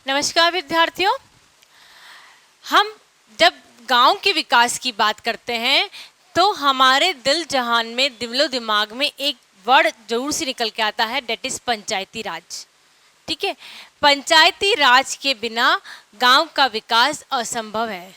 नमस्कार विद्यार्थियों। हम जब गांव के विकास की बात करते हैं तो हमारे दिल जहान में, दिलो दिमाग में एक वर्ड जरूर से निकल के आता है, डेट इज पंचायती राज। ठीक है, पंचायती राज के बिना गांव का विकास असंभव है।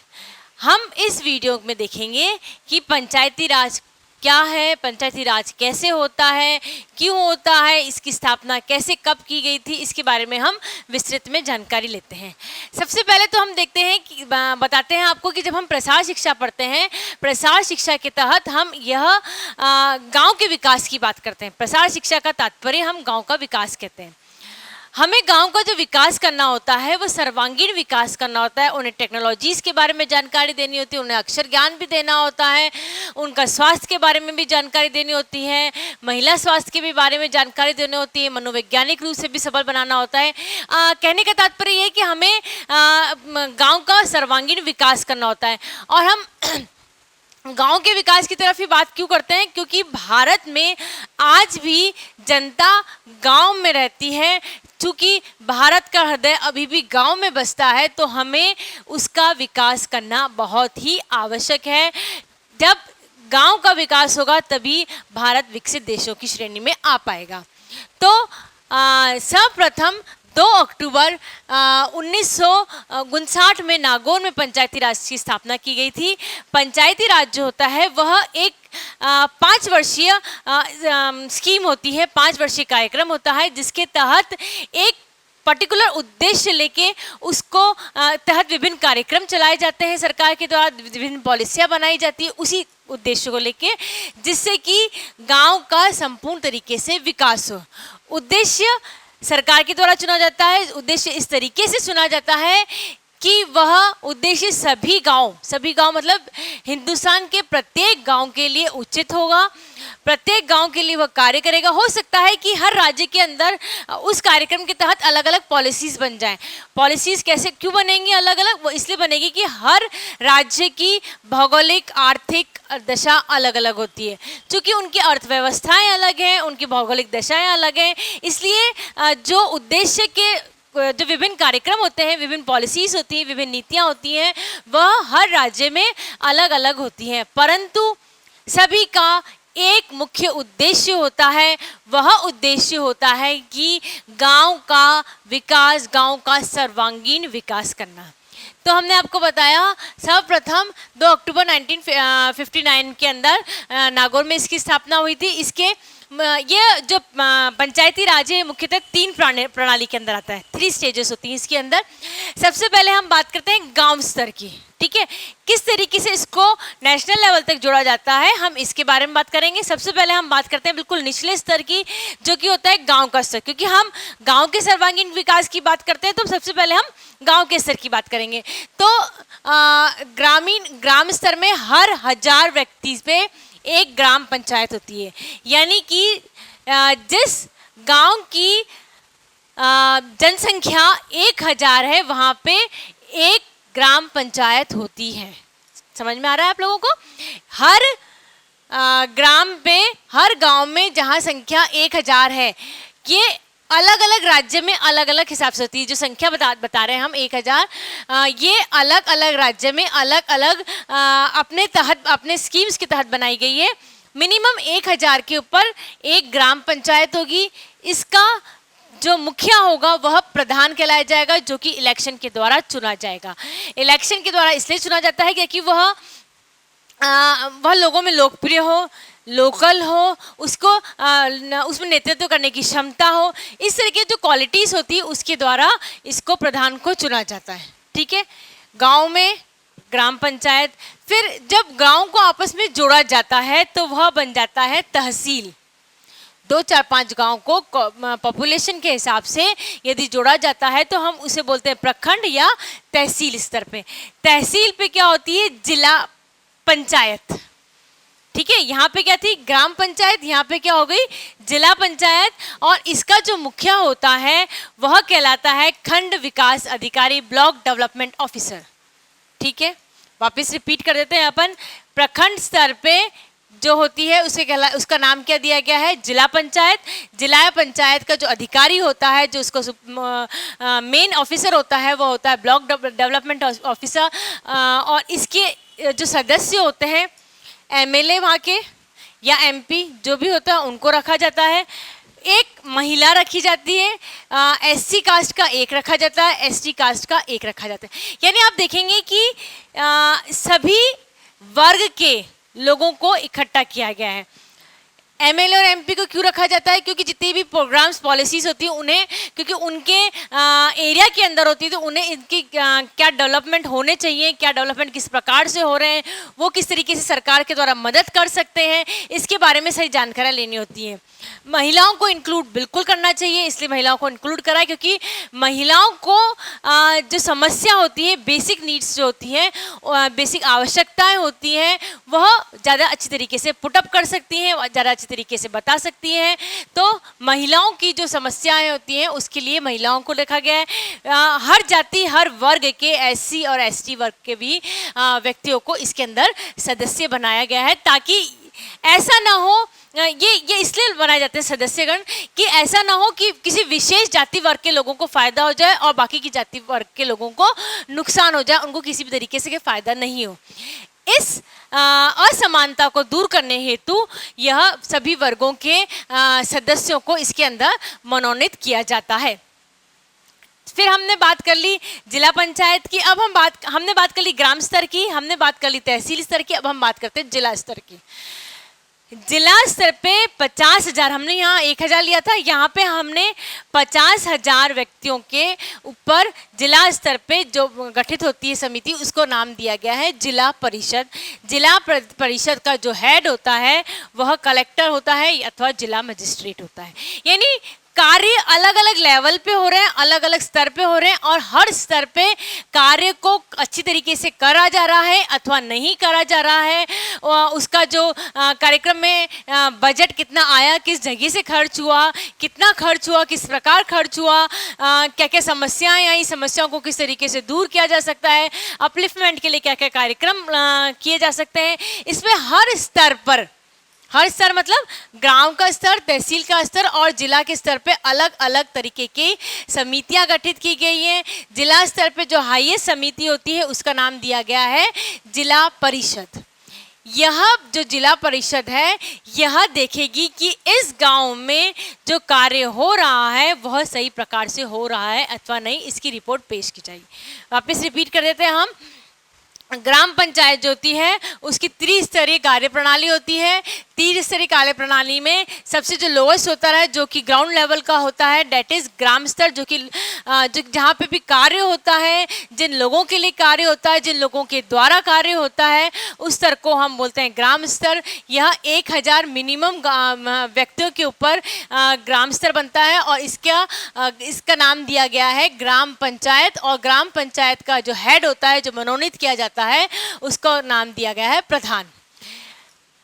हम इस वीडियो में देखेंगे कि पंचायती राज क्या है, पंचायती राज कैसे होता है, क्यों होता है, इसकी स्थापना कैसे कब की गई थी, इसके बारे में हम विस्तृत में जानकारी लेते हैं। सबसे पहले तो हम देखते हैं कि बताते हैं आपको कि जब हम प्रसार शिक्षा पढ़ते हैं, प्रसार शिक्षा के तहत हम यह गांव के विकास की बात करते हैं। प्रसार शिक्षा का तात्पर्य हम गांव का विकास कहते हैं। हमें गांव का जो विकास करना होता है वो सर्वांगीण विकास करना होता है। उन्हें टेक्नोलॉजीज़ के बारे में जानकारी देनी होती है, उन्हें अक्षर ज्ञान भी देना होता है, उनका स्वास्थ्य के बारे में भी जानकारी देनी होती है, महिला स्वास्थ्य के भी बारे में जानकारी देनी होती है, मनोवैज्ञानिक रूप से भी सबल बनाना होता है। कहने का तात्पर्य ये है कि हमें गाँव का सर्वांगीण विकास करना होता है। और हम गांव के विकास की तरफ ही बात क्यों करते हैं? क्योंकि भारत में आज भी जनता गांव में रहती है। चूँकि भारत का हृदय अभी भी गांव में बसता है, तो हमें उसका विकास करना बहुत ही आवश्यक है। जब गांव का विकास होगा तभी भारत विकसित देशों की श्रेणी में आ पाएगा। तो सर्वप्रथम 2 अक्टूबर 1959 में नागौर में पंचायती राज की स्थापना की गई थी। पंचायती राज जो होता है वह एक 5 वर्षीय स्कीम होती है, 5 वर्षीय कार्यक्रम होता है, जिसके तहत एक पर्टिकुलर उद्देश्य लेके उसको तहत विभिन्न कार्यक्रम चलाए जाते हैं। सरकार के द्वारा विभिन्न पॉलिसियाँ बनाई जाती है उसी उद्देश्य को लेके, जिससे कि गांव का संपूर्ण तरीके से विकास हो। उद्देश्य सरकार के द्वारा चुना जाता है। उद्देश्य इस तरीके से चुना जाता है कि वह उद्देश्य सभी गांव मतलब हिंदुस्तान के प्रत्येक गांव के लिए उचित होगा, प्रत्येक गांव के लिए वह कार्य करेगा। हो सकता है कि हर राज्य के अंदर उस कार्यक्रम के तहत अलग अलग पॉलिसीज़ बन जाएं। पॉलिसीज़ कैसे क्यों बनेंगी अलग अलग? वो इसलिए बनेगी कि हर राज्य की भौगोलिक आर्थिक दशा अलग अलग होती है। चूँकि उनकी अर्थव्यवस्थाएं अलग हैं, उनकी भौगोलिक दशाएं अलग हैं, इसलिए जो उद्देश्य के जो विभिन्न कार्यक्रम होते हैं, विभिन्न पॉलिसीज़ होती हैं, विभिन्न नीतियाँ होती हैं, वह हर राज्य में अलग अलग होती हैं। परंतु सभी का एक मुख्य उद्देश्य होता है। वह उद्देश्य होता है कि गांव का विकास, गांव का सर्वांगीण विकास करना। तो हमने आपको बताया सर्वप्रथम 2 अक्टूबर 1959 के अंदर नागौर में इसकी स्थापना हुई थी। इसके ये जो पंचायती राज है मुख्यतः 3 प्रणाली के अंदर आता है, 3 स्टेजेस होती हैं इसके अंदर। सबसे पहले हम बात करते हैं गांव स्तर की। ठीक है, किस तरीके से इसको नेशनल लेवल तक जोड़ा जाता है, हम इसके बारे में बात करेंगे। सबसे पहले हम बात करते हैं बिल्कुल निचले स्तर की, जो कि होता है गांव का स्तर। क्योंकि हम गांव के सर्वांगीण विकास की बात करते हैं तो सबसे पहले हम गांव के स्तर की बात करेंगे। तो ग्राम स्तर में हर 1000 व्यक्ति पे एक ग्राम पंचायत होती है। यानी कि जिस गांव की जनसंख्या 1000 है वहाँ पे एक ग्राम पंचायत होती है। समझ में आ रहा है आप लोगों को? हर ग्राम पे, हर गांव में जहाँ संख्या 1000 है, ये अलग अलग राज्य में अलग अलग हिसाब से होती है। जो संख्या बता रहे हैं हम 1000, ये अलग अलग राज्य में अलग अलग अपने स्कीम्स के तहत बनाई गई है। मिनिमम 1000 के ऊपर एक ग्राम पंचायत होगी। इसका जो मुखिया होगा वह प्रधान कहलाया जाएगा, जो कि इलेक्शन के द्वारा चुना जाएगा। इलेक्शन के द्वारा इसलिए चुना जाता है क्योंकि वह लोगों में लोकप्रिय हो, लोकल हो, उसको उसमें नेतृत्व करने की क्षमता हो। इस तरह की जो क्वालिटीज़ होती है उसके द्वारा इसको प्रधान को चुना जाता है। ठीक है, गांव में ग्राम पंचायत। फिर जब गांव को आपस में जोड़ा जाता है तो वह बन जाता है तहसील। 2, 4, 5 गांव को पॉपुलेशन के हिसाब से यदि जोड़ा जाता है तो हम उसे बोलते हैं प्रखंड या तहसील स्तर पे। तहसील पे क्या होती है? जिला पंचायत। ठीक है, यहाँ पे क्या थी? ग्राम पंचायत। यहाँ पे क्या हो गई? जिला पंचायत। और इसका जो मुखिया होता है वह कहलाता है खंड विकास अधिकारी, ब्लॉक डेवलपमेंट ऑफिसर। ठीक है, वापस रिपीट कर देते हैं अपन। प्रखंड स्तर पे जो होती है उसका नाम क्या दिया गया है, जिला पंचायत। जिला पंचायत का जो अधिकारी होता है, जो उसको मेन ऑफिसर होता है, वो होता है ब्लॉक डेवलपमेंट ऑफिसर। और इसके जो सदस्य होते हैं, एमएलए वहाँ के या एमपी जो भी होता है उनको रखा जाता है। एक महिला रखी जाती है, एससी कास्ट का एक रखा जाता है, एसटी कास्ट का एक रखा जाता है। यानी आप देखेंगे कि सभी वर्ग के लोगों को इकट्ठा किया गया है। एमएलए और एमपी को क्यों रखा जाता है, क्योंकि जितनी भी प्रोग्राम्स पॉलिसीज होती है उन्हें, क्योंकि उनके एरिया के अंदर होती है, तो उन्हें इनकी क्या डेवलपमेंट होने चाहिए, क्या डेवलपमेंट किस प्रकार से हो रहे हैं, वो किस तरीके से सरकार के द्वारा मदद कर सकते हैं, इसके बारे में सही जानकारी लेनी होती है। महिलाओं को इंक्लूड बिल्कुल करना चाहिए, इसलिए महिलाओं को इंक्लूड करा है, क्योंकि महिलाओं को जो समस्या होती है, बेसिक नीड्स जो होती हैं, बेसिक आवश्यकताएं होती हैं, वह ज़्यादा अच्छी तरीके से पुटअप कर सकती हैं, ज़्यादा अच्छी तरीके से बता सकती हैं। तो महिलाओं की जो समस्याएं होती हैं उसके लिए महिलाओं को रखा गया है। हर जाति हर वर्ग के एससी और एसटी वर्ग के भी व्यक्तियों को इसके अंदर सदस्य बनाया गया है, ताकि ऐसा ना हो, ये इसलिए बनाए जाते हैं सदस्यगण कि ऐसा ना हो कि किसी विशेष जाति वर्ग के लोगों को फायदा हो जाए और बाकी की जाति वर्ग के लोगों को नुकसान हो जाए, उनको किसी भी तरीके से फायदा नहीं हो। इस असमानता को दूर करने हेतु यह सभी वर्गों के सदस्यों को इसके अंदर मनोनीत किया जाता है। फिर हमने बात कर ली जिला पंचायत की, अब हमने बात कर ली ग्राम स्तर की, हमने बात कर ली तहसील स्तर की, अब हम बात करते हैं जिला स्तर की। जिला स्तर पे 50,000, हमने यहाँ 1,000 लिया था, यहाँ पे हमने 50,000 व्यक्तियों के ऊपर जिला स्तर पे जो गठित होती है समिति, उसको नाम दिया गया है जिला परिषद। जिला परिषद का जो हेड होता है वह कलेक्टर होता है अथवा जिला मजिस्ट्रेट होता है। यानी कार्य अलग अलग लेवल पे हो रहे हैं, अलग अलग स्तर पे हो रहे हैं, और हर स्तर पे कार्य को अच्छी तरीके से करा जा रहा है अथवा नहीं करा जा रहा है। उसका जो कार्यक्रम में बजट कितना आया, किस जगह से खर्च हुआ, कितना खर्च हुआ, किस प्रकार खर्च हुआ, क्या क्या समस्याएं आई, समस्याओं को किस तरीके से दूर किया जा सकता है, अपलिफ्टमेंट के लिए क्या क्या कार्यक्रम किए जा सकते हैं, इसमें हर स्तर पर, हर स्तर मतलब गांव का स्तर, तहसील का स्तर और जिला के स्तर पे अलग अलग तरीके की समितियां गठित की गई हैं। जिला स्तर पे जो हाईएस्ट समिति होती है उसका नाम दिया गया है जिला परिषद। यह जो जिला परिषद है यह देखेगी कि इस गांव में जो कार्य हो रहा है वह सही प्रकार से हो रहा है अथवा नहीं, इसकी रिपोर्ट पेश की जाएगी। वापस रिपीट कर देते हैं हम। ग्राम पंचायत जो होती है उसकी त्रिस्तरीय कार्य प्रणाली होती है। त्रिस्तरीय कार्य प्रणाली में सबसे जो लोएस्ट होता है, जो कि ग्राउंड लेवल का होता है, डेट इज ग्राम स्तर, जो कि जहाँ पे भी कार्य होता है, जिन लोगों के लिए कार्य होता है, जिन लोगों के द्वारा कार्य होता है, उस स्तर को हम बोलते हैं ग्राम स्तर। यह 1,000 मिनिमम व्यक्तियों के ऊपर ग्राम स्तर बनता है और इसका नाम दिया गया है ग्राम पंचायत। और ग्राम पंचायत का जो हेड होता है, जो मनोनीत किया जाता है, उसका नाम दिया गया है प्रधान।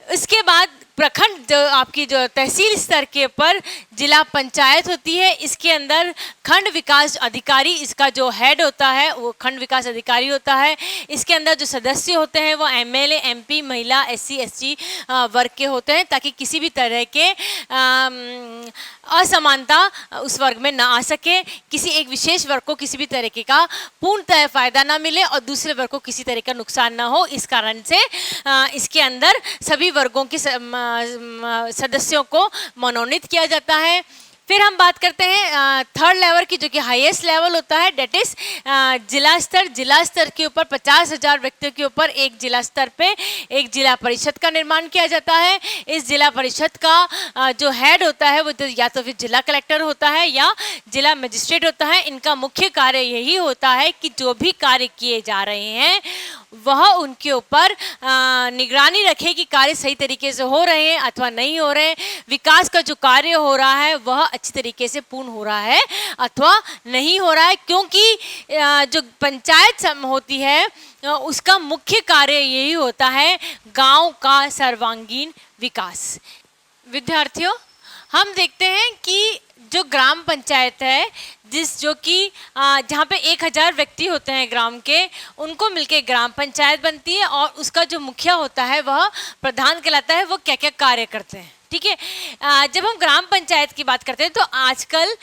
इसके बाद प्रखंड, जो आपकी जो तहसील स्तर के ऊपर जिला पंचायत होती है, इसके अंदर खंड विकास अधिकारी, इसका जो हेड होता है वो खंड विकास अधिकारी होता है। इसके अंदर जो सदस्य होते हैं वो एमएलए, एमपी, महिला, एससी, एसटी वर्ग के होते हैं, ताकि किसी भी तरह के असमानता उस वर्ग में ना आ सके, किसी एक विशेष वर्ग को किसी भी तरीके का पूर्णतः फायदा ना मिले और दूसरे वर्ग को किसी तरह का नुकसान ना हो। इस कारण से इसके अंदर सभी वर्गों के सदस्यों को मनोनीत किया जाता है। फिर हम बात करते हैं थर्ड लेवल की, जो कि हाईएस्ट लेवल होता है, डेट इज जिला स्तर। जिला स्तर के ऊपर 50,000 व्यक्तियों के ऊपर एक जिला स्तर पे एक जिला परिषद का निर्माण किया जाता है। इस जिला परिषद का जो हेड होता है वो या तो फिर जिला कलेक्टर होता है या जिला मजिस्ट्रेट होता है। इनका मुख्य कार्य यही होता है कि जो भी कार्य किए जा रहे हैं वह उनके ऊपर निगरानी रखे कि कार्य सही तरीके से हो रहे हैं अथवा नहीं हो रहे हैं, विकास का जो कार्य हो रहा है वह अच्छी तरीके से पूर्ण हो रहा है अथवा नहीं हो रहा है। क्योंकि जो पंचायत होती है उसका मुख्य कार्य यही होता है गांव का सर्वांगीण विकास। विद्यार्थियों, हम देखते हैं कि जो ग्राम पंचायत है जो कि जहाँ पे 1000 व्यक्ति होते हैं ग्राम के, उनको मिलके ग्राम पंचायत बनती है और उसका जो मुखिया होता है वह प्रधान कहलाता है। वो क्या क्या कार्य करते हैं, ठीक है। जब हम ग्राम पंचायत की बात करते हैं तो आजकल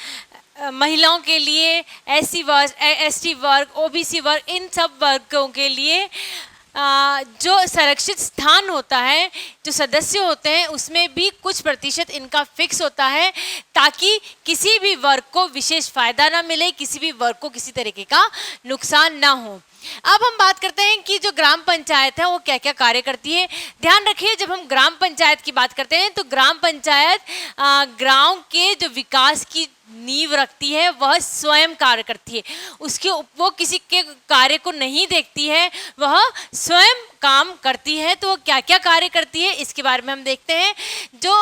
महिलाओं के लिए, SC वर्ग, ST वर्ग, OBC वर्ग, इन सब वर्गों के लिए जो संरक्षित स्थान होता है, जो सदस्य होते हैं, उसमें भी कुछ प्रतिशत इनका फिक्स होता है ताकि किसी भी वर्ग को विशेष फायदा ना मिले, किसी भी वर्ग को किसी तरीके का नुकसान ना हो। अब हम बात करते हैं कि जो ग्राम पंचायत है वो क्या क्या कार्य करती है। ध्यान रखिए, जब हम ग्राम पंचायत की बात करते हैं तो ग्राम पंचायत गांव के जो विकास की नींव रखती है, वह स्वयं कार्य करती है। वो किसी के कार्य को नहीं देखती है, वह स्वयं काम करती है। तो क्या क्या कार्य करती है इसके बारे में हम देखते हैं। जो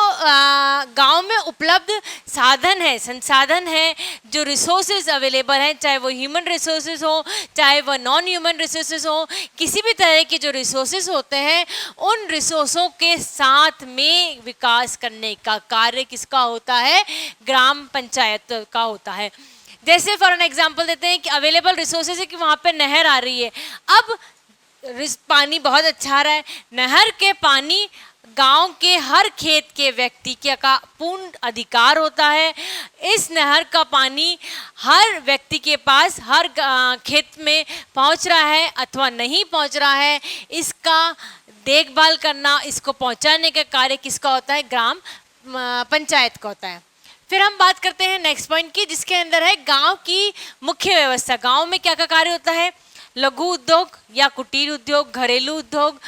गांव में उपलब्ध साधन है, संसाधन है, जो रिसोर्सेज अवेलेबल हैं, चाहे वो ह्यूमन रिसोर्सेज हो, चाहे वह नॉन ह्यूमन रिसोर्सेज हो, किसी भी तरह के जो रिसोर्सेज होते हैं, उन रिसोर्सों के साथ में विकास करने का कार्य किसका होता है? ग्राम पंचायत का होता है। जैसे फॉर एन एग्जांपल देते हैं कि अवेलेबल रिसोर्सेज है कि वहाँ पे नहर आ रही है। अब पानी बहुत अच्छा आ रहा है, नहर के पानी गांव के हर खेत के व्यक्ति का पूर्ण अधिकार होता है। इस नहर का पानी हर व्यक्ति के पास हर खेत में पहुंच रहा है अथवा नहीं पहुंच रहा है, इसका देखभाल करना, इसको पहुंचाने का कार्य किसका होता है? ग्राम पंचायत का होता है। फिर हम बात करते हैं नेक्स्ट पॉइंट की, जिसके अंदर है गांव की मुख्य व्यवस्था। गांव में क्या क्या कार्य होता है? लघु उद्योग या कुटीर उद्योग, घरेलू उद्योग,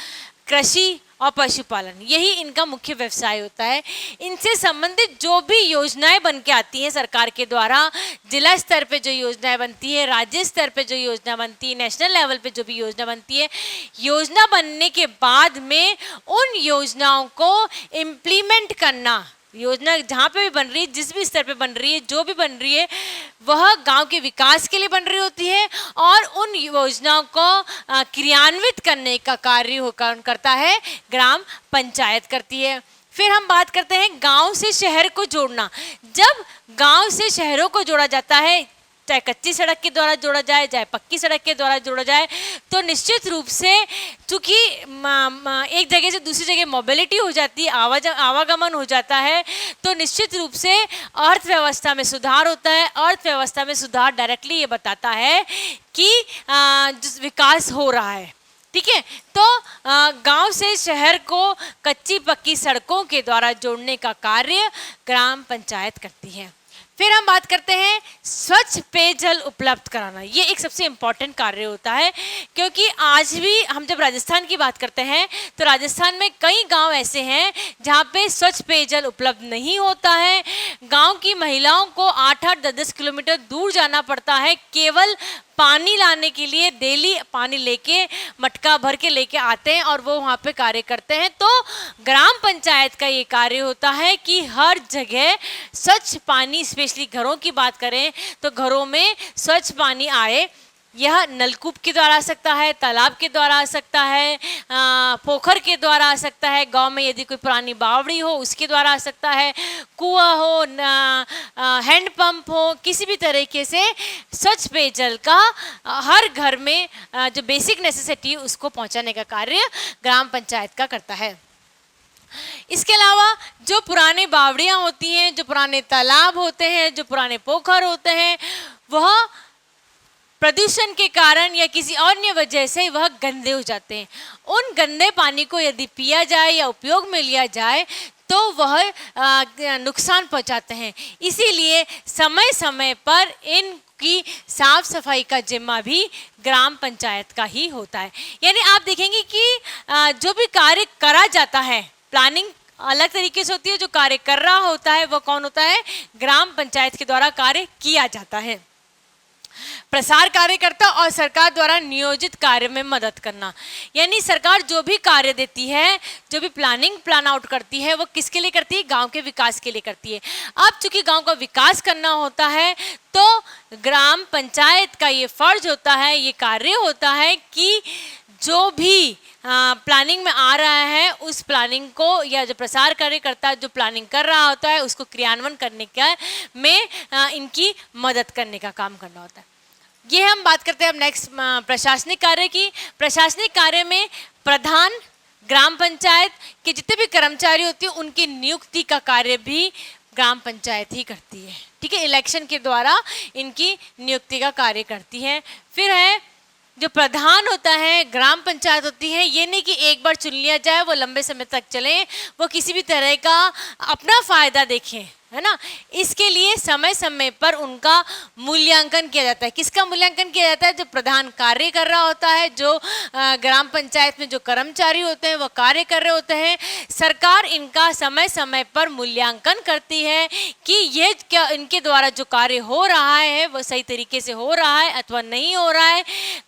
कृषि और पशुपालन, यही इनका मुख्य व्यवसाय होता है। इनसे संबंधित जो भी योजनाएं बन के आती हैं सरकार के द्वारा, जिला स्तर पे जो योजनाएं बनती है, राज्य स्तर पे जो योजना बनती है, नेशनल लेवल पे जो भी योजना बनती है, योजना बनने के बाद में उन योजनाओं को इम्प्लीमेंट करना, योजना जहाँ पे भी बन रही है, जिस भी स्तर पे बन रही है, जो भी बन रही है, वह गांव के विकास के लिए बन रही होती है और उन योजनाओं को क्रियान्वित करने का कार्य करता है ग्राम पंचायत करती है। फिर हम बात करते हैं गांव से शहर को जोड़ना। जब गांव से शहरों को जोड़ा जाता है, चाहे कच्ची सड़क के द्वारा जोड़ा जाए, चाहे पक्की सड़क के द्वारा जोड़ा जाए, तो निश्चित रूप से चूँकि एक जगह से दूसरी जगह मोबिलिटी हो जाती है, आवागमन हो जाता है, तो निश्चित रूप से अर्थव्यवस्था में सुधार होता है। अर्थव्यवस्था में सुधार डायरेक्टली ये बताता है कि विकास हो रहा है, ठीक है। तो गांव से शहर को कच्ची पक्की सड़कों के द्वारा जोड़ने का कार्य ग्राम पंचायत करती है। फिर हम बात करते हैं स्वच्छ पेयजल उपलब्ध कराना। ये एक सबसे इम्पॉर्टेंट कार्य होता है, क्योंकि आज भी हम जब राजस्थान की बात करते हैं तो राजस्थान में कई गांव ऐसे हैं जहाँ पे स्वच्छ पेयजल उपलब्ध नहीं होता है। गांव की महिलाओं को 8-8, 10-10 किलोमीटर दूर जाना पड़ता है केवल पानी लाने के लिए। डेली पानी लेके मटका भर के लेके आते हैं और वो वहाँ पे कार्य करते हैं। तो ग्राम पंचायत का ये कार्य होता है कि हर जगह स्वच्छ पानी, स्पेशली घरों की बात करें तो घरों में स्वच्छ पानी आए। यह नलकूप के द्वारा आ सकता है, तालाब के द्वारा आ सकता है, पोखर के द्वारा आ सकता है, गांव में यदि कोई पुरानी बावड़ी हो उसके द्वारा आ सकता है, कुआं हो, हैंडपंप हो, किसी भी तरीके से स्वच्छ पेयजल का हर घर में जो बेसिक नेसेसिटी उसको पहुंचाने का कार्य ग्राम पंचायत का करता है। इसके अलावा जो पुरानी बावड़ियाँ होती हैं, जो पुराने तालाब होते हैं, जो पुराने पोखर होते हैं, वह प्रदूषण के कारण या किसी अन्य वजह से वह गंदे हो जाते हैं। उन गंदे पानी को यदि पिया जाए या उपयोग में लिया जाए तो वह नुकसान पहुंचाते हैं। इसीलिए समय समय पर इनकी साफ सफाई का जिम्मा भी ग्राम पंचायत का ही होता है। यानी आप देखेंगे कि जो भी कार्य करा जाता है, प्लानिंग अलग तरीके से होती है, जो कार्य कर रहा होता है वह कौन होता है? ग्राम पंचायत के द्वारा कार्य किया जाता है। प्रसार कार्यकर्ता और सरकार द्वारा नियोजित कार्य में मदद करना, यानी सरकार जो भी कार्य देती है, जो भी प्लान आउट करती है, वो किसके लिए करती है? गांव के विकास के लिए करती है। अब चूंकि गांव का विकास करना होता है तो ग्राम पंचायत का ये फर्ज होता है, ये कार्य होता है कि जो भी प्लानिंग में आ रहा है उस प्लानिंग को, या जो प्रसार कार्यकर्ता जो प्लानिंग कर रहा होता है उसको क्रियान्वयन करने का में इनकी मदद करने का काम करना होता है। ये हम बात करते हैं अब नेक्स्ट प्रशासनिक कार्य की। प्रशासनिक कार्य में प्रधान, ग्राम पंचायत के जितने भी कर्मचारी होते हैं उनकी नियुक्ति का कार्य भी ग्राम पंचायत ही करती है। ठीक है, इलेक्शन के द्वारा इनकी नियुक्ति का कार्य करती है। फिर है जो प्रधान होता है, ग्राम पंचायत होती है, ये नहीं कि एक बार चुन लिया जाए वो लंबे समय तक चले, वो किसी भी तरह का अपना फायदा देखें, है ना। इसके लिए समय समय पर उनका मूल्यांकन किया जाता है। किसका मूल्यांकन किया जाता है? जो प्रधान कार्य कर रहा होता है, जो ग्राम पंचायत में जो कर्मचारी होते हैं वो कार्य कर रहे होते हैं। सरकार इनका समय समय पर मूल्यांकन करती है कि ये क्या इनके द्वारा जो कार्य हो रहा है वो सही तरीके से हो रहा है अथवा नहीं हो रहा है।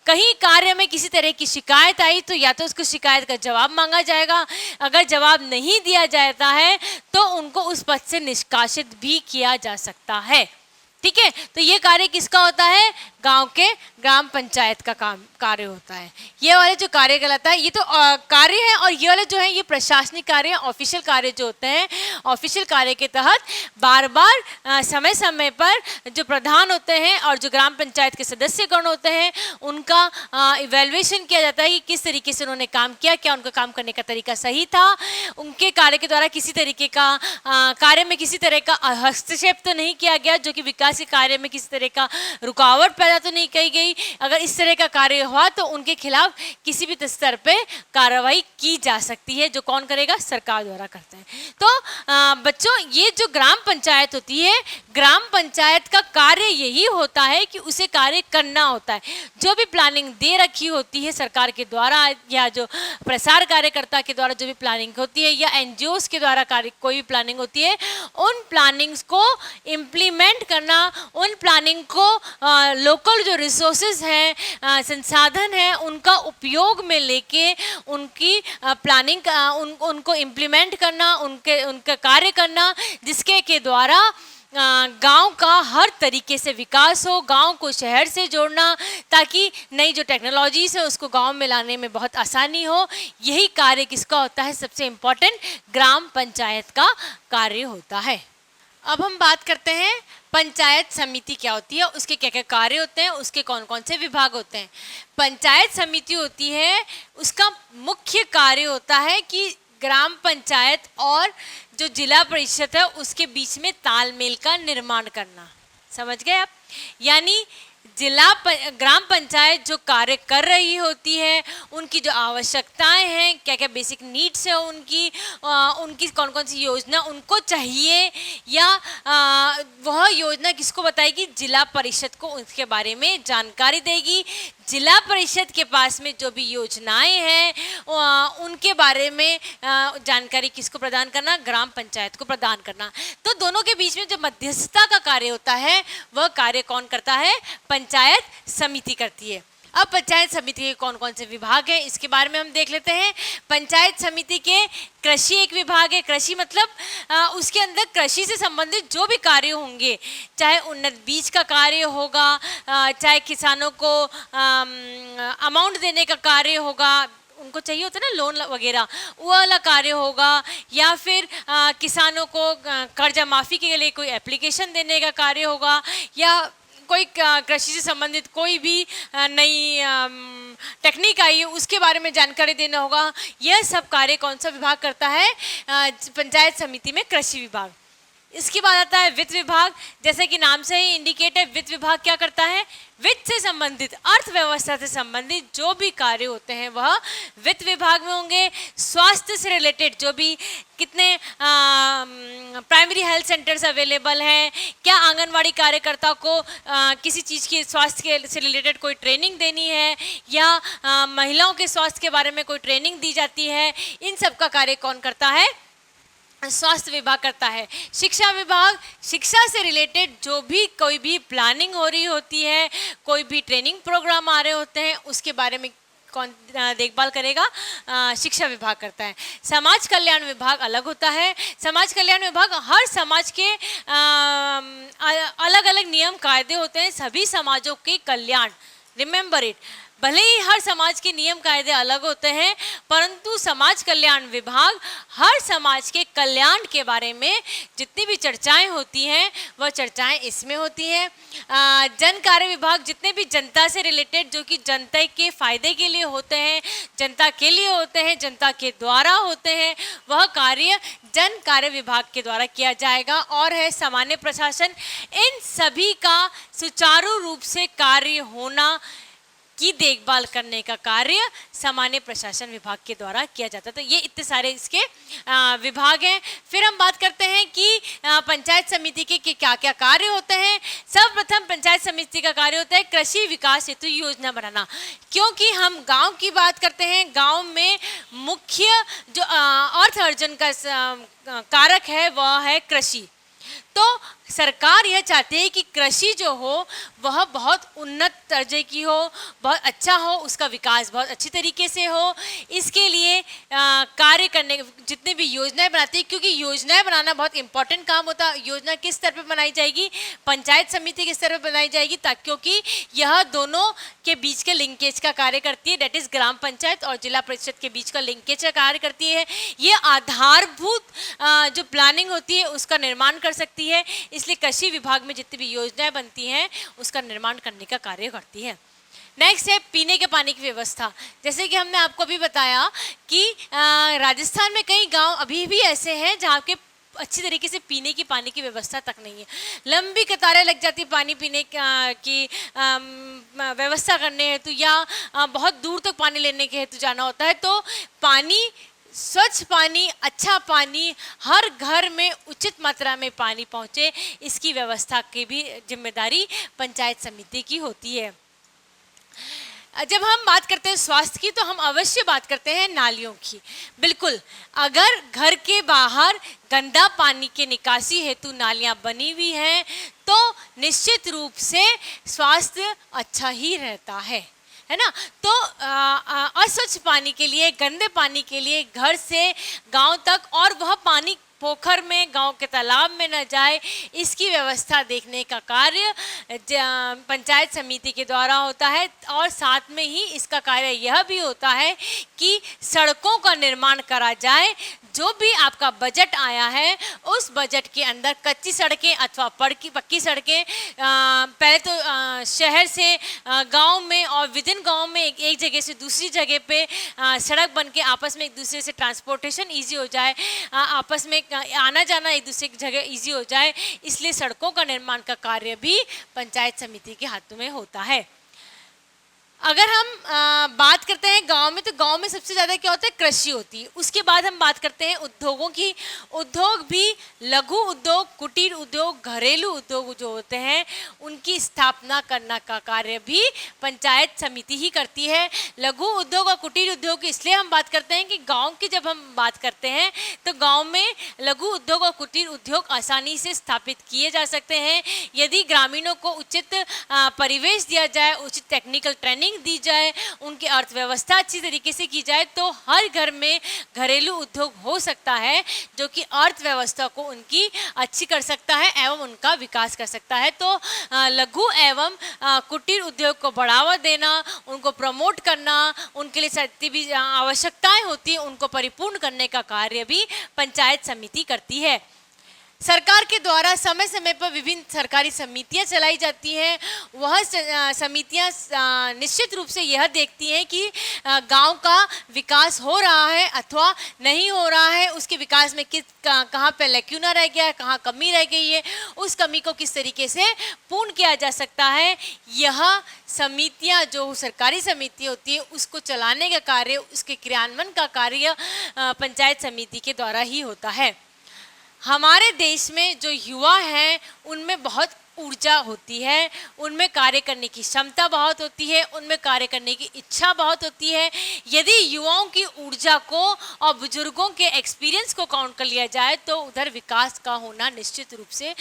कहीं कार्य में किसी तरह की शिकायत आई तो या तो उसको शिकायत का जवाब मांगा जाएगा, अगर जवाब नहीं दिया जाता है तो उनको उस पद से निष्कासित भी किया जा सकता है। ठीक है, तो ये कार्य किसका होता है? गांव के ग्राम पंचायत का काम कार्य होता है। ये वाले जो कार्य कहलाता है ये तो कार्य है, और ये वाले जो है ये प्रशासनिक कार्य, ऑफिशियल कार्य जो होते हैं। ऑफिशियल कार्य के तहत बार बार समय समय पर जो प्रधान होते हैं और जो ग्राम पंचायत के सदस्यगण होते हैं उनका इवेल्युएशन किया जाता है कि किस तरीके से उन्होंने काम किया, क्या उनका काम करने का तरीका सही था, उनके कार्य के द्वारा किसी तरीके का कार्य में किसी तरह का हस्तक्षेप तो नहीं किया गया जो कि विकास के कार्य में किसी तरह का रुकावट पैदा तो नहीं की गई। अगर इस तरह का कार्य हुआ तो उनके खिलाफ किसी भी स्तर पे कार्रवाई की जा सकती है, जो कौन करेगा? सरकार द्वारा करते हैं। तो बच्चों ये जो ग्राम पंचायत होती है, ग्राम पंचायत का कार्य यही होता है कि उसे कार्य करना होता है। जो भी प्लानिंग दे रखी होती है सरकार के द्वारा या जो प्रसार कार्यकर्ता के द्वारा जो भी प्लानिंग होती है या एनजीओस के द्वारा कार्य कोई भी प्लानिंग होती है, उन प्लानिंग्स को इम्प्लीमेंट करना, उन प्लानिंग को लोकल जो रिसोर्सेज हैं, संसाधन हैं, उनका उपयोग में लेके उनकी प्लानिंग उनको इम्प्लीमेंट करना, उनका कार्य करना, जिसके के द्वारा गांव का हर तरीके से विकास हो, गांव को शहर से जोड़ना ताकि नई जो टेक्नोलॉजीज है उसको गांव में लाने में बहुत आसानी हो। यही कार्य किसका होता है? सबसे इम्पोर्टेंट ग्राम पंचायत का कार्य होता है। अब हम बात करते हैं पंचायत समिति क्या होती है, उसके क्या क्या कार्य होते हैं, उसके कौन कौन से विभाग होते हैं। पंचायत समिति होती है, उसका मुख्य कार्य होता है कि ग्राम पंचायत और जो जिला परिषद है उसके बीच में तालमेल का निर्माण करना। समझ गए आप? यानी ग्राम पंचायत जो कार्य कर रही होती है, उनकी जो आवश्यकताएं हैं, क्या क्या बेसिक नीड्स है उनकी कौन कौन सी योजना उनको चाहिए, या वह योजना किसको बताएगी? जिला परिषद को उसके बारे में जानकारी देगी। जिला परिषद के पास में जो भी योजनाएं हैं उनके बारे में जानकारी किसको प्रदान करना? ग्राम पंचायत को प्रदान करना। तो दोनों के बीच में जो मध्यस्थता का कार्य होता है वह कार्य कौन करता है? पंचायत समिति करती है। अब पंचायत समिति के कौन कौन से विभाग हैं इसके बारे में हम देख लेते हैं। पंचायत समिति के कृषि एक विभाग है। कृषि मतलब उसके अंदर कृषि से संबंधित जो भी कार्य होंगे, चाहे उन्नत बीज का कार्य होगा, चाहे किसानों को अमाउंट देने का कार्य होगा, उनको चाहिए होता है ना लोन वगैरह, वो वाला कार्य होगा, या फिर किसानों को कर्जा माफ़ी के लिए कोई एप्लीकेशन देने का कार्य होगा, या कोई कृषि से संबंधित कोई भी नई टेक्निक आई है उसके बारे में जानकारी देना होगा। यह सब कार्य कौन सा विभाग करता है? पंचायत समिति में कृषि विभाग। इसके बाद आता है वित्त विभाग। जैसे कि नाम से ही इंडिकेट है, वित्त विभाग क्या करता है? वित्त से संबंधित, अर्थव्यवस्था से संबंधित जो भी कार्य होते हैं वह वित्त विभाग में होंगे। स्वास्थ्य से रिलेटेड जो भी कितने प्राइमरी हेल्थ सेंटर्स अवेलेबल हैं, क्या आंगनवाड़ी कार्यकर्ता को किसी चीज़ की स्वास्थ्य के से रिलेटेड कोई ट्रेनिंग देनी है, या महिलाओं के स्वास्थ्य के बारे में कोई ट्रेनिंग दी जाती है, इन सब का कार्य कौन करता है? स्वास्थ्य विभाग करता है। शिक्षा विभाग, शिक्षा से रिलेटेड जो भी कोई भी प्लानिंग हो रही होती है, कोई भी ट्रेनिंग प्रोग्राम आ रहे होते हैं, उसके बारे में कौन देखभाल करेगा? शिक्षा विभाग करता है। समाज कल्याण विभाग अलग होता है। समाज कल्याण विभाग हर समाज के अलग अलग नियम कायदे होते हैं, सभी समाजों के कल्याण रिमेंबर इट, भले ही हर समाज के नियम कायदे अलग होते हैं, परंतु समाज कल्याण विभाग हर समाज के कल्याण के बारे में जितनी भी चर्चाएं होती हैं वह चर्चाएं इसमें होती हैं। जन कार्य विभाग जितने भी जनता से रिलेटेड, जो कि जनता के फायदे के लिए होते हैं, जनता के लिए होते हैं, जनता के द्वारा होते हैं, वह कार्य जन कार्य विभाग के द्वारा किया जाएगा। और है सामान्य प्रशासन, इन सभी का सुचारू रूप से कार्य होना की देखभाल करने का कार्य सामान्य प्रशासन विभाग के द्वारा किया जाता है। तो ये इतने सारे इसके विभाग हैं। फिर हम बात करते हैं कि पंचायत समिति के क्या क्या कार्य होते हैं। सर्वप्रथम पंचायत समिति का कार्य होता है कृषि विकास हेतु योजना बनाना। क्योंकि हम गांव की बात करते हैं, गांव में मुख्य जो अर्थ अर्जन का कारक है वह है कृषि। तो सरकार यह चाहती है कि कृषि जो हो वह बहुत उन्नत दर्जे की हो, बहुत अच्छा हो, उसका विकास बहुत अच्छी तरीके से हो। इसके लिए कार्य करने जितने भी योजनाएं बनाती है, क्योंकि योजनाएं बनाना बहुत इंपॉर्टेंट काम होता है। योजना किस स्तर पर बनाई जाएगी? पंचायत समिति के स्तर पर बनाई जाएगी, क्योंकि यह दोनों के बीच के लिंकेज का कार्य करती है, डेट इज ग्राम पंचायत और जिला परिषद के बीच का लिंकेज का कार्य करती है। ये आधारभूत जो प्लानिंग होती है उसका निर्माण कर सकती है। इसलिए कृषि विभाग में जितनी भी योजनाएं बनती हैं उसका निर्माण करने का कार्य करती है। नेक्स्ट है पीने के पानी की व्यवस्था। जैसे कि हमने आपको अभी बताया कि राजस्थान में कई गांव अभी भी ऐसे हैं जहाँ के अच्छी तरीके से पीने की पानी की व्यवस्था तक नहीं है। लंबी कतारें लग जाती पानी पीने की व्यवस्था करने हेतु, या बहुत दूर तक पानी लेने के हेतु जाना होता है। तो पानी, स्वच्छ पानी, अच्छा पानी हर घर में उचित मात्रा में पानी पहुँचे, इसकी व्यवस्था की भी जिम्मेदारी पंचायत समिति की होती है। जब हम बात करते हैं स्वास्थ्य की तो हम अवश्य बात करते हैं नालियों की। बिल्कुल, अगर घर के बाहर गंदा पानी के निकासी हेतु नालियां बनी हुई हैं तो निश्चित रूप से स्वास्थ्य अच्छा ही रहता है ना। तो अस्वच्छ पानी के लिए, गंदे पानी के लिए घर से गांव तक, और वह पानी पोखर में, गांव के तालाब में न जाए, इसकी व्यवस्था देखने का कार्य पंचायत समिति के द्वारा होता है। और साथ में ही इसका कार्य यह भी होता है कि सड़कों का निर्माण करा जाए। जो भी आपका बजट आया है उस बजट के अंदर कच्ची सड़कें अथवा पक्की सड़कें, पहले तो शहर से गांव में और विद इन गाँव में एक जगह से दूसरी जगह पे सड़क बन के आपस में एक दूसरे से ट्रांसपोर्टेशन ईजी हो जाए, आपस में आना जाना एक दूसरे की जगह ईजी हो जाए। इसलिए सड़कों का निर्माण का कार्य भी पंचायत समिति के हाथों में होता है। अगर हम बात करते हैं गांव में, तो गांव में सबसे ज़्यादा क्या होता है? कृषि होती है। उसके बाद हम बात करते हैं उद्योगों की। उद्योग भी लघु उद्योग, कुटीर उद्योग, घरेलू उद्योग जो होते हैं उनकी स्थापना करना का कार्य भी पंचायत समिति ही करती है। लघु उद्योग और कुटीर उद्योग की इसलिए हम बात करते हैं कि गाँव की जब हम बात करते हैं तो गाँव में लघु उद्योग और कुटीर उद्योग आसानी से स्थापित किए जा सकते हैं यदि ग्रामीणों को उचित परिवेश दिया जाए, उचित टेक्निकल ट्रेनिंग दी जाए, उनकी अर्थव्यवस्था अच्छी तरीके से की जाए, तो हर घर में घरेलू उद्योग हो सकता है जो कि अर्थव्यवस्था को उनकी अच्छी कर सकता है एवं उनका विकास कर सकता है। तो लघु एवं कुटीर उद्योग को बढ़ावा देना, उनको प्रमोट करना, उनके लिए जितनी भी आवश्यकताएं होती हैं उनको परिपूर्ण करने का कार्य भी पंचायत समिति करती है। सरकार के द्वारा समय समय पर विभिन्न सरकारी समितियां चलाई जाती हैं। वह समितियां निश्चित रूप से यह देखती हैं कि गांव का विकास हो रहा है अथवा नहीं हो रहा है, उसके विकास में कहाँ पे लैक्यूना रह गया है, कहाँ कमी रह गई है, उस कमी को किस तरीके से पूर्ण किया जा सकता है। यह समितियां, जो सरकारी समिति होती है, उसको चलाने का कार्य, उसके क्रियान्वयन का कार्य पंचायत समिति के द्वारा ही होता है। हमारे देश में जो युवा हैं उनमें बहुत ऊर्जा होती है, उनमें कार्य करने की क्षमता बहुत होती है, उनमें कार्य करने की इच्छा बहुत होती है। यदि युवाओं की ऊर्जा को और बुजुर्गों के एक्सपीरियंस को काउंट कर लिया जाए तो उधर विकास का होना निश्चित रूप से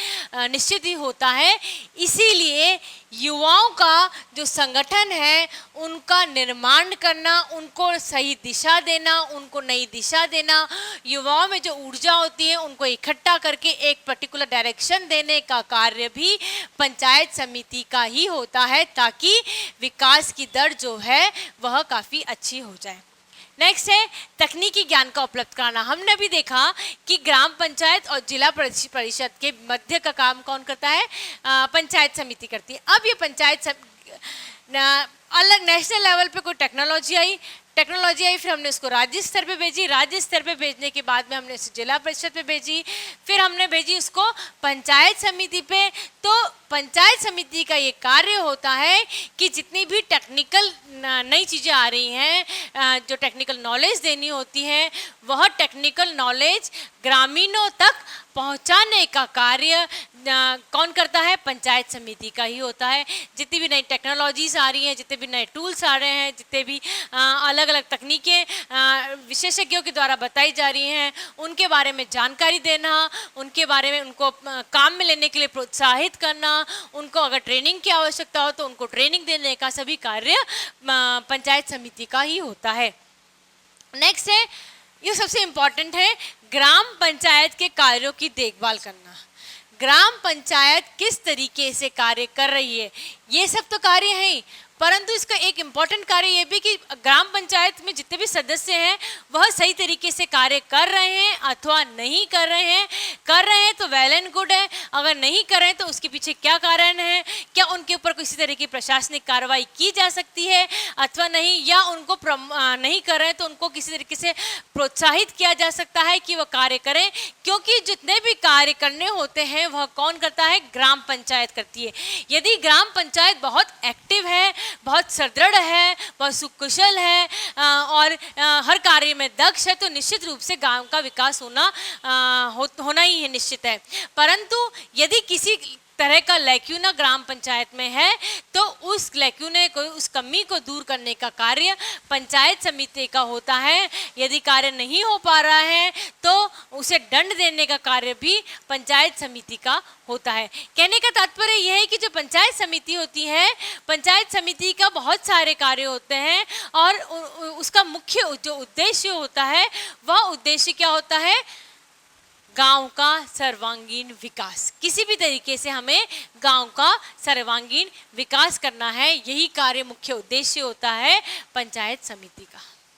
निश्चित ही होता है। इसीलिए युवाओं का जो संगठन है उनका निर्माण करना, उनको सही दिशा देना, उनको नई दिशा देना, युवाओं में जो ऊर्जा होती है उनको इकट्ठा करके एक पर्टिकुलर डायरेक्शन देने का कार्य भी पंचायत समिति का ही होता है, ताकि विकास की दर जो है वह काफ़ी अच्छी हो जाए। नेक्स्ट है तकनीकी ज्ञान का उपलब्ध कराना। हमने भी देखा कि ग्राम पंचायत और जिला परिषद के मध्य का काम कौन करता है, पंचायत समिति करती है। अब ये अलग नेशनल लेवल पे कोई टेक्नोलॉजी आई, फिर हमने उसको राज्य स्तर पे भेजी, राज्य स्तर पे भेजने के बाद में हमने उसे जिला परिषद पे भेजी, फिर हमने भेजी उसको पंचायत समिति पे। तो पंचायत समिति का ये कार्य होता है कि जितनी भी टेक्निकल नई चीज़ें आ रही हैं, जो टेक्निकल नॉलेज देनी होती है, वह टेक्निकल नॉलेज ग्रामीणों तक पहुंचाने का कार्य कौन करता है, पंचायत समिति का ही होता है। जितनी भी नई टेक्नोलॉजीज आ रही हैं, जितने भी नए टूल्स आ रहे हैं, जितने भी अलग अलग तकनीकें विशेषज्ञों के द्वारा बताई जा रही हैं, उनके बारे में जानकारी देना, उनके बारे में उनको काम में लेने के लिए प्रोत्साहित करना, उनको अगर ट्रेनिंग की आवश्यकता हो तो उनको ट्रेनिंग देने का सभी कार्य पंचायत समिति का ही होता है। नेक्स्ट है, ये सबसे इम्पॉर्टेंट है, ग्राम पंचायत के कार्यों की देखभाल करना। ग्राम पंचायत किस तरीके से कार्य कर रही है, ये सब तो कार्य हैं, परंतु इसका एक इम्पॉर्टेंट कार्य ये भी कि ग्राम पंचायत में जितने भी सदस्य हैं वह सही तरीके से कार्य कर रहे हैं अथवा नहीं कर रहे हैं। कर रहे हैं तो वेल एंड गुड है, अगर नहीं कर रहे हैं तो उसके पीछे क्या कारण है, क्या उनके ऊपर किसी तरह की प्रशासनिक कार्रवाई की जा सकती है अथवा नहीं, या उनको नहीं कर रहे हैं तो उनको किसी तरीके से प्रोत्साहित किया जा सकता है कि वह कार्य करें। क्योंकि जितने भी कार्य करने होते हैं वह कौन करता है, ग्राम पंचायत करती है। यदि ग्राम पंचायत बहुत एक्टिव है, बहुत सुदृढ़ है, बहुत सुकुशल है और हर कार्य में दक्ष है, तो निश्चित रूप से गांव का विकास होना ही है, निश्चित है। परंतु यदि किसी तरह का लैक्यूना ग्राम पंचायत में है तो उस लैक्यूने को, उस कमी को दूर करने का कार्य पंचायत समिति का होता है। यदि कार्य नहीं हो पा रहा है तो उसे दंड देने का कार्य भी पंचायत समिति का होता है। कहने का तात्पर्य यह है कि जो पंचायत समिति होती है, पंचायत समिति का बहुत सारे कार्य होते हैं और उसका मुख्य जो उद्देश्य होता है वह उद्देश्य क्या होता है, गांव का सर्वांगीण विकास। किसी भी तरीके से हमें गांव का सर्वांगीण विकास करना है, यही कार्य मुख्य उद्देश्य होता है पंचायत समिति का।